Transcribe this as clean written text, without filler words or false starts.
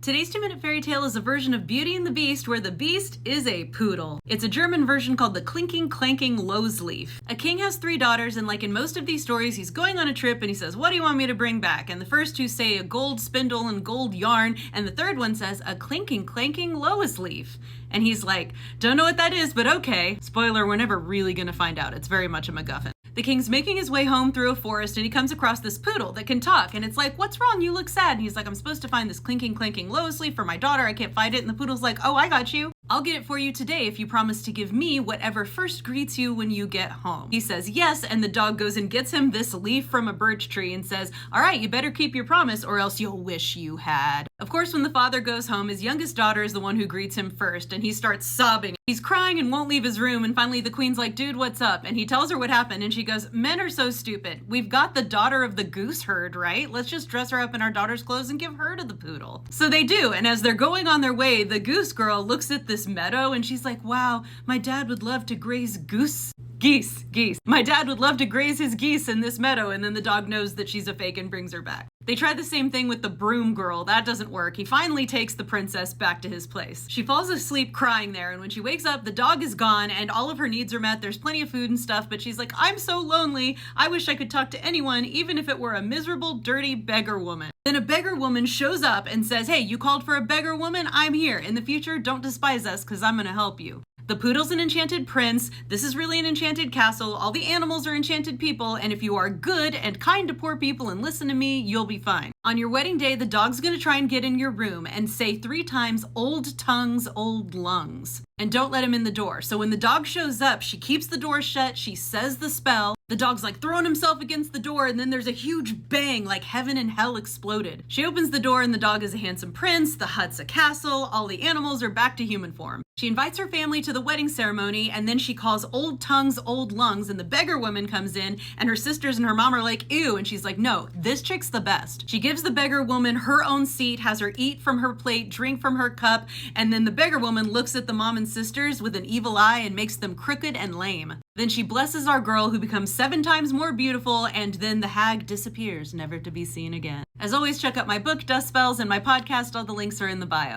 Today's 2-minute fairy tale is a version of Beauty and the Beast where the beast is a poodle. It's a German version called the Clinking, Clanking Lowesleaf. A king has 3 daughters, and like in most of these stories, he's going on a trip and he says, "What do you want me to bring back?" And the first 2 say a gold spindle and gold yarn, and the third one says a clinking, clanking Lowesleaf. And he's like, "Don't know what that is, but okay." Spoiler, we're never really gonna find out. It's very much a MacGuffin. The king's making his way home through a forest and he comes across this poodle that can talk, and it's like, "What's wrong? You look sad." And he's like, "I'm supposed to find this clinking, clanking Lowesleaf for my daughter. I can't find it." And the poodle's like, "Oh, I got you. I'll get it for you today if you promise to give me whatever first greets you when you get home." He says yes, and the dog goes and gets him this leaf from a birch tree and says, "All right, you better keep your promise or else you'll wish you had." Of course, when the father goes home, his youngest daughter is the one who greets him first, and he starts sobbing. He's crying and won't leave his room, and finally the queen's like, "Dude, what's up?" And he tells her what happened, and she goes, "Men are so stupid. We've got the daughter of the goose herd, right? Let's just dress her up in our daughter's clothes and give her to the poodle." So they do, and as they're going on their way, the goose girl looks at this meadow and she's like, "Wow, my dad would love to graze geese. My dad would love to graze his geese in this meadow." And then the dog knows that she's a fake and brings her back. They try the same thing with the broom girl. That doesn't work. He finally takes the princess back to his place. She falls asleep crying there, and when she wakes up, the dog is gone and all of her needs are met. There's plenty of food and stuff, but she's like, "I'm so lonely. I wish I could talk to anyone, even if it were a miserable, dirty beggar woman." Then a beggar woman shows up and says, "Hey, you called for a beggar woman? I'm here. In the future, don't despise us because I'm going to help you." The poodle's an enchanted prince. This is really an enchanted castle. All the animals are enchanted people, and if you are good and kind to poor people and listen to me, you'll be fine. On your wedding day, the dog's gonna try and get in your room and say 3 times, "Old tongues, old lungs." And don't let him in the door. So when the dog shows up, she keeps the door shut, she says the spell. The dog's like throwing himself against the door, and then there's a huge bang, like heaven and hell exploded. She opens the door and the dog is a handsome prince, the hut's a castle, all the animals are back to human form. She invites her family to the wedding ceremony, and then she calls "old tongues, old lungs," and the beggar woman comes in, and her sisters and her mom are like, "Ew," and she's like, "No, this chick's the best." She gives the beggar woman her own seat, has her eat from her plate, drink from her cup, and then the beggar woman looks at the mom and sisters with an evil eye and makes them crooked and lame. Then she blesses our girl, who becomes 7 times more beautiful, and then the hag disappears, never to be seen again. As always, check out my book, Dust Spells, and my podcast. All the links are in the bio.